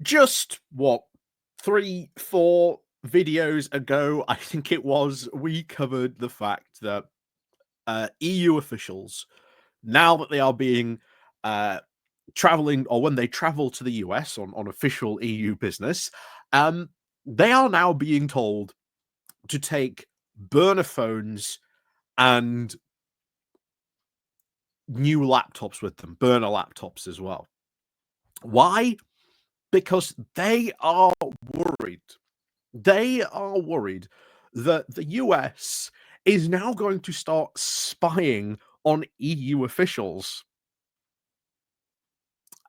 Just what 3, 4 videos ago, I think it was, we covered the fact that EU officials, now that they are being traveling, or when they travel to the US on official EU business, they are now being told to take burner phones and new laptops with them, burner laptops as well. Why? Because they are worried. They are worried that the US is now going to start spying on EU officials.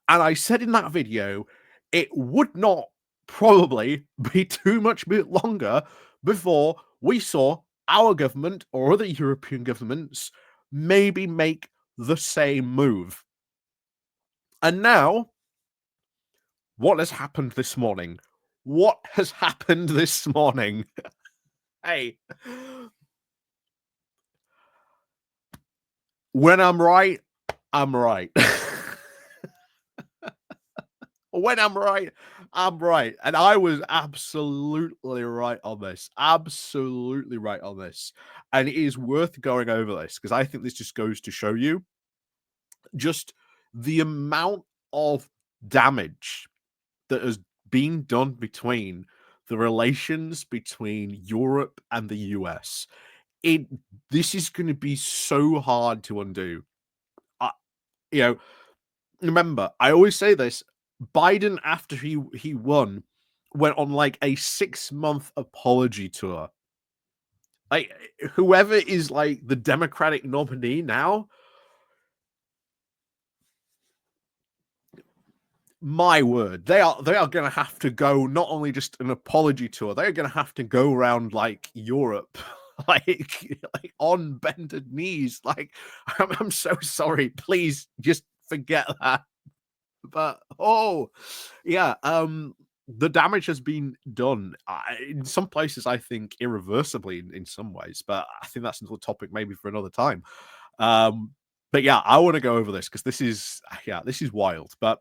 And I said in that video, it would not probably be too much bit longer before we saw our government or other European governments maybe make the same move. And now, what has happened this morning? What has happened this morning? Hey, when I'm right, I'm right. When I'm right, I'm right. And I was absolutely right on this. Absolutely right on this. And it is worth going over this because I think this just goes to show you just the amount of damage that has been done between the relations between Europe and the US. This is going to be so hard to undo. You know, remember, I always say this: Biden, after he won, went on like a 6-month apology tour. Like, whoever is like the Democratic nominee now, my word, they are going to have to go not only just an apology tour, they're going to have to go around like Europe, like on bended knees. Like, I'm so sorry, please just forget that. But yeah, the damage has been done in some places, I think irreversibly in some ways, but I think that's another topic maybe for another time. But yeah, I want to go over this because this is wild. But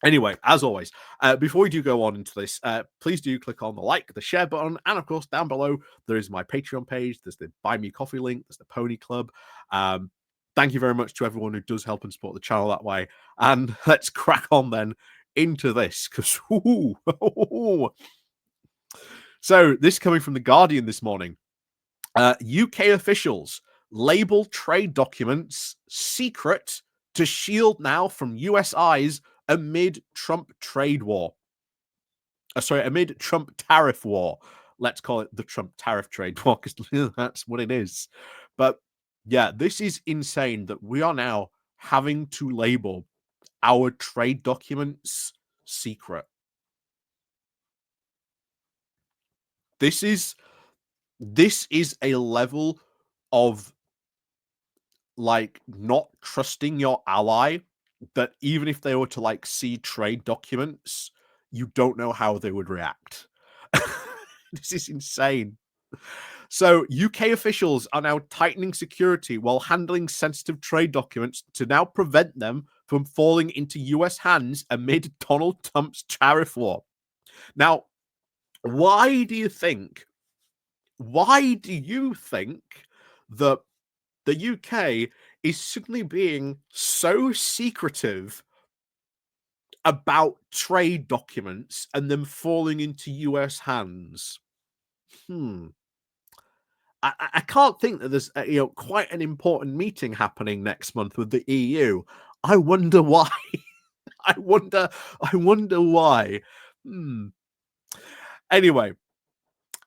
anyway, as always, before we do go on into this, please do click on the like, the share button, and of course, down below, there is my Patreon page. There's the Buy Me Coffee link. There's the Pony Club. Thank you very much to everyone who does help and support the channel that way. And let's crack on then into this. Because, so this coming from The Guardian this morning. UK officials label trade documents secret to shield now from US eyes amid Trump trade war. Amid Trump tariff war. Let's call it the Trump tariff trade war because that's what it is. But yeah, this is insane that we are now having to label our trade documents secret. This is a level of like not trusting your ally that even if they were to like see trade documents, you don't know how they would react. This is insane. So UK officials are now tightening security while handling sensitive trade documents to now prevent them from falling into US hands amid Donald Trump's tariff war. Now, why do you think that the UK is suddenly being so secretive about trade documents and them falling into US hands? I can't think that there's quite an important meeting happening next month with the EU. I wonder why. I wonder why. Anyway,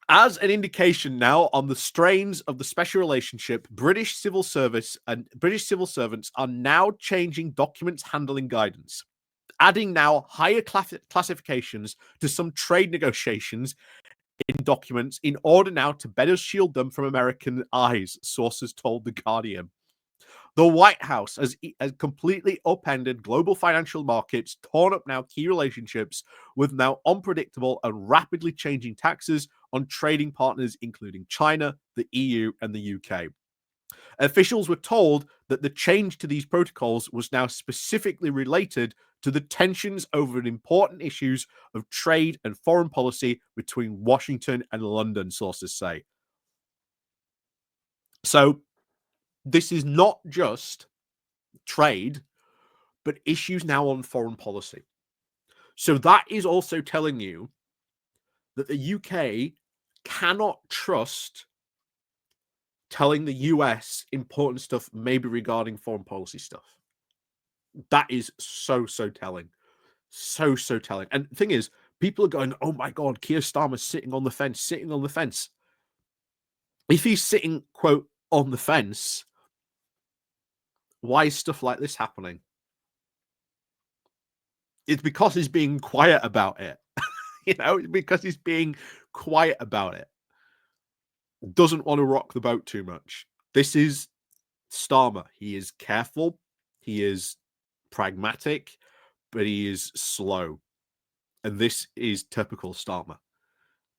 as an indication now on the strains of the special relationship, British civil servants are now changing documents handling guidance, adding now higher classifications to some trade negotiations in documents in order now to better shield them from American eyes, sources told The Guardian. The White House has completely upended global financial markets, torn up now key relationships with now unpredictable and rapidly changing taxes on trading partners, including China, the EU, and the UK. Officials were told that the change to these protocols was now specifically related to the tensions over important issues of trade and foreign policy between Washington and London, sources say. So this is not just trade, but issues now on foreign policy. So that is also telling you that the UK cannot trust telling the US important stuff, maybe regarding foreign policy stuff. That is so telling. So telling. And the thing is, people are going, oh my God, Keir Starmer's sitting on the fence. If he's sitting, quote, on the fence, why is stuff like this happening? It's because he's being quiet about it. Because he's being quiet about it. Doesn't want to rock the boat too much. This is Starmer. He is careful. He is pragmatic, but he is slow. And this is typical Starmer.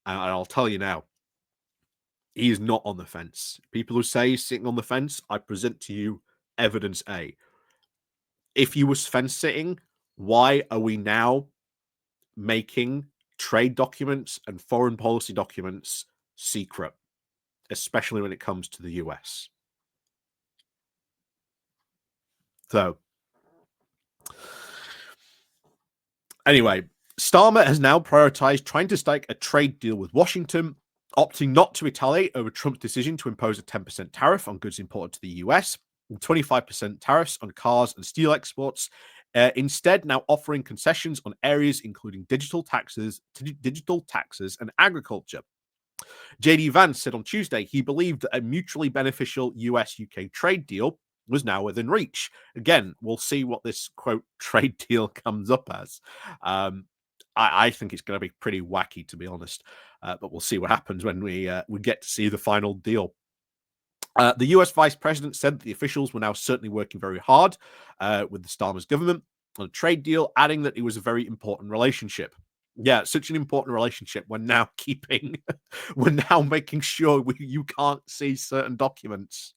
And I'll tell you now, he is not on the fence. People who say he's sitting on the fence, I present to you evidence A. If he was fence sitting, why are we now making trade documents and foreign policy documents secret, especially when it comes to the US? So, anyway, Starmer has now prioritized trying to strike a trade deal with Washington, opting not to retaliate over Trump's decision to impose a 10% tariff on goods imported to the US and 25% tariffs on cars and steel exports. Instead, now offering concessions on areas including digital taxes and agriculture. JD Vance said on Tuesday he believed that a mutually beneficial US-UK trade deal was now within reach. Again, we'll see what this, quote, trade deal comes up as. I think it's going to be pretty wacky, to be honest. But we'll see what happens when we get to see the final deal. The US Vice President said that the officials were now certainly working very hard with the Starmer's government on a trade deal, adding that it was a very important relationship. Yeah, such an important relationship. We're now making sure you can't see certain documents.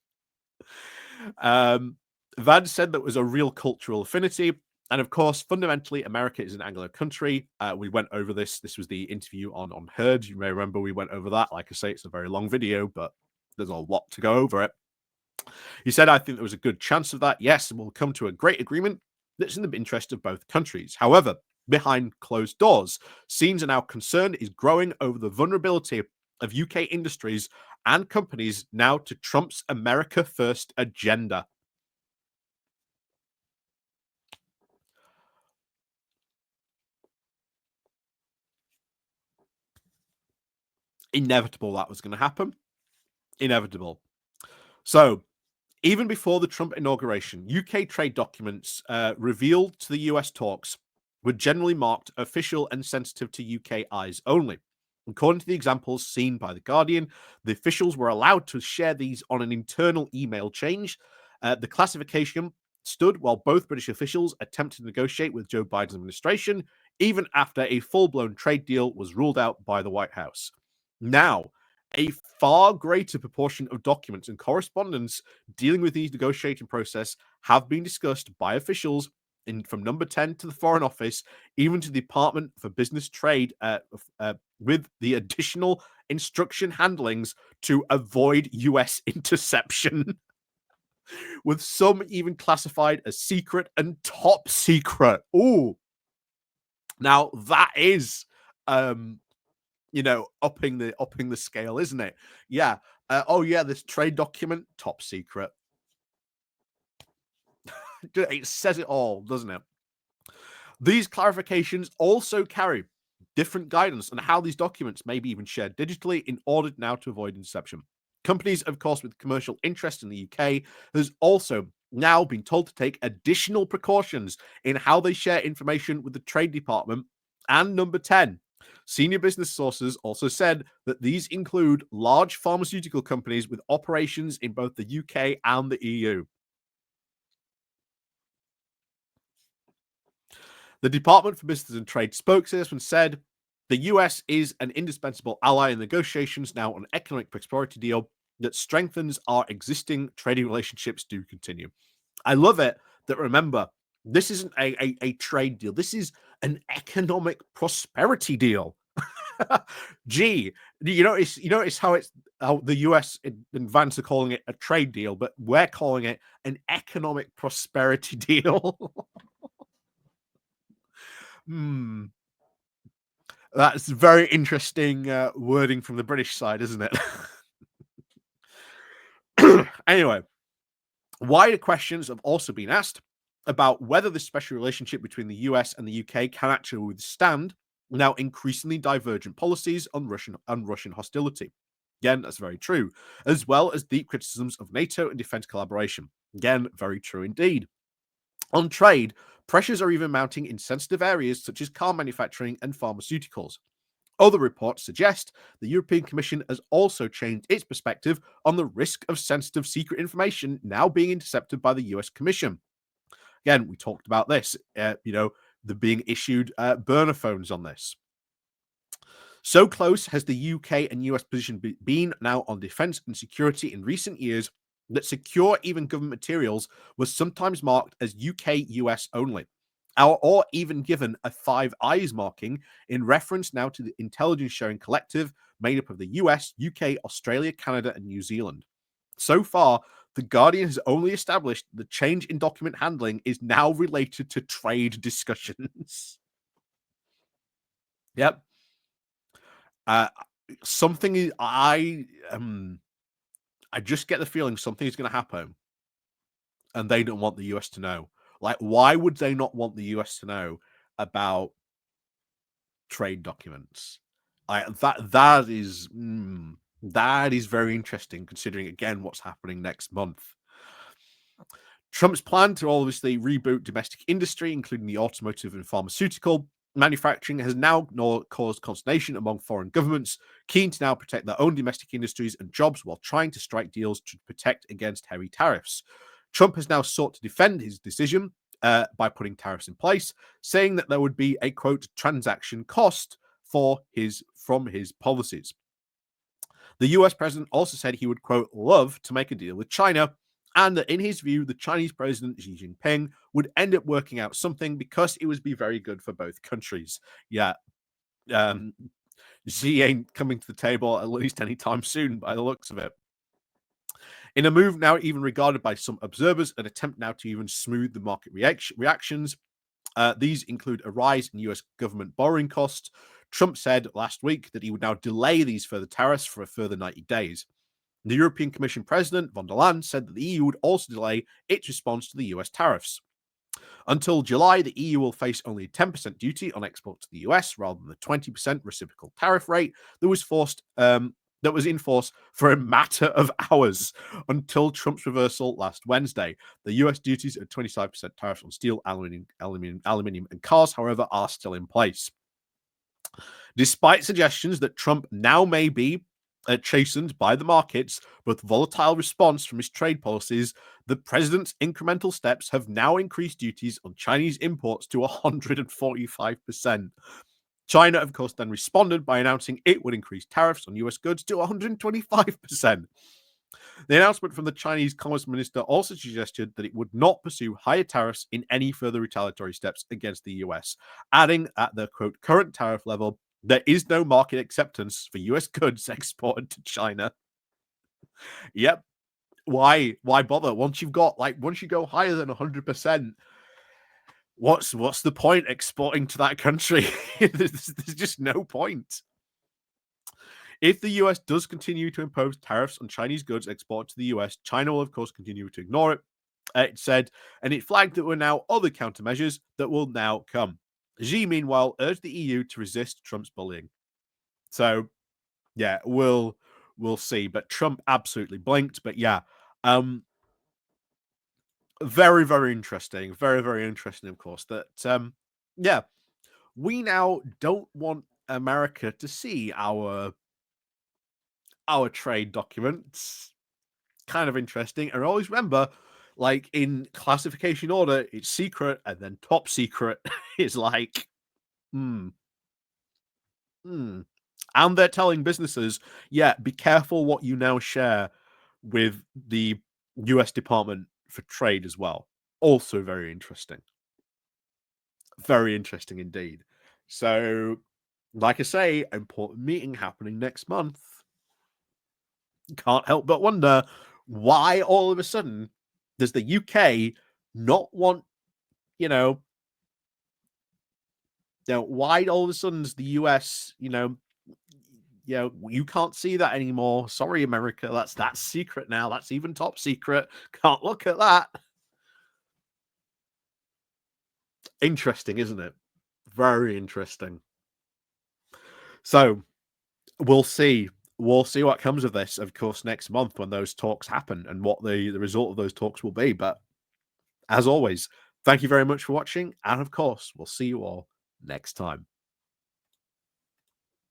Vance said that was a real cultural affinity. And of course, fundamentally, America is an Anglo country. We went over this. This was the interview on Heard. You may remember we went over that. Like I say, it's a very long video, but there's a lot to go over it. He said, I think there was a good chance of that. Yes, and we'll come to a great agreement that's in the interest of both countries. However, behind closed doors, scenes are now concern is growing over the vulnerability of UK industries and companies now to Trump's America First agenda. Inevitable that was going to happen. Inevitable. So, even before the Trump inauguration, UK trade documents revealed to the US talks were generally marked official and sensitive to UK eyes only. According to the examples seen by The Guardian, the officials were allowed to share these on an internal email chain. The classification stood while both British officials attempted to negotiate with Joe Biden's administration, even after a full-blown trade deal was ruled out by the White House. Now, a far greater proportion of documents and correspondence dealing with the negotiating process have been discussed by officials from number 10 to the Foreign Office, even to the Department for Business Trade, with the additional instruction handlings to avoid US interception, with some even classified as secret and top secret. Ooh. Now that is upping the scale, isn't it? Yeah. This trade document, top secret. It says it all, doesn't it? These clarifications also carry different guidance on how these documents may be even shared digitally in order now to avoid interception. Companies, of course, with commercial interest in the UK has also now been told to take additional precautions in how they share information with the Trade Department. And number 10, senior business sources also said that these include large pharmaceutical companies with operations in both the UK and the EU. The Department for Business and Trade spokesperson said, the US is an indispensable ally in negotiations now on an economic prosperity deal that strengthens our existing trading relationships to continue. I love it that, remember, This isn't a trade deal. This is an economic prosperity deal. Gee, you notice how the US and Vance are calling it a trade deal, but we're calling it an economic prosperity deal. Hmm. That's very interesting wording from the British side, isn't it? Anyway, wider questions have also been asked about whether the special relationship between the US and the UK can actually withstand now increasingly divergent policies on Russian hostility. Again, that's very true, as well as deep criticisms of NATO and defense collaboration. Again, very true indeed. On trade, pressures are even mounting in sensitive areas such as car manufacturing and pharmaceuticals. Other reports suggest the European Commission has also changed its perspective on the risk of sensitive secret information now being intercepted by the US Commission. Again, we talked about this, the being issued burner phones on this. So close has the UK and US position been now on defense and security in recent years that secure, even government materials, was sometimes marked as UK US only, or even given a Five Eyes marking in reference now to the intelligence sharing collective made up of the US, UK, Australia, Canada, and New Zealand. So far, The Guardian has only established the change in document handling is now related to trade discussions. Yep. Uh, something is I just get the feeling something is going to happen, and they don't want the US to know. Like, why would they not want the US to know about trade documents? That is very interesting, considering again what's happening next month. Trump's plan to obviously reboot domestic industry, including the automotive and pharmaceutical manufacturing, has now caused consternation among foreign governments, keen to now protect their own domestic industries and jobs while trying to strike deals to protect against heavy tariffs. Trump has now sought to defend his decision by putting tariffs in place, saying that there would be a quote transaction cost from his policies. The US president also said he would, quote, love to make a deal with China, and that in his view, the Chinese president Xi Jinping would end up working out something because it would be very good for both countries. Yeah, um, Xi ain't coming to the table at least anytime soon by the looks of it. In a move now even regarded by some observers, an attempt now to even smooth the market reactions. These include a rise in US government borrowing costs. Trump said last week that he would now delay these further tariffs for a further 90 days. The European Commission President von der Leyen said that the EU would also delay its response to the US tariffs. Until July, the EU will face only a 10% duty on exports to the US rather than the 20% reciprocal tariff rate that was in force for a matter of hours until Trump's reversal last Wednesday. The US duties at 25% tariffs on steel, aluminium, and cars, however, are still in place. Despite suggestions that Trump now may be chastened by the markets, with volatile response from his trade policies, the president's incremental steps have now increased duties on Chinese imports to 145%. China, of course, then responded by announcing it would increase tariffs on US goods to 125%. The announcement from the Chinese Commerce Minister also suggested that it would not pursue higher tariffs in any further retaliatory steps against the US, adding at the quote current tariff level, there is no market acceptance for US goods exported to China. Yep. Why? Why bother? Once you go higher than 100%, what's the point exporting to that country? there's just no point. If the US does continue to impose tariffs on Chinese goods exported to the US, China will, of course, continue to ignore it. It said, and it flagged that there were now other countermeasures that will now come. Xi, meanwhile, urged the EU to resist Trump's bullying. So, yeah, we'll see. But Trump absolutely blinked. But yeah, very, very interesting. Very, very interesting, of course. That yeah, we now don't want America to see our trade documents. Kind of interesting. And always remember, like in classification order, it's secret, and then top secret is like, hmm, hmm. And they're telling businesses, yeah, be careful what you now share with the US Department for Trade as well. Also very interesting. Very interesting indeed. So, like I say, important meeting happening next month. Can't help but wonder why all of a sudden does the UK not want, you know, why all of a sudden does the US, you can't see that anymore. Sorry, America, that's secret now. That's even top secret. Can't look at that. Interesting, isn't it? Very interesting. So we'll see. We'll see what comes of this, of course, next month when those talks happen and what the result of those talks will be. But as always, thank you very much for watching. And of course, we'll see you all next time.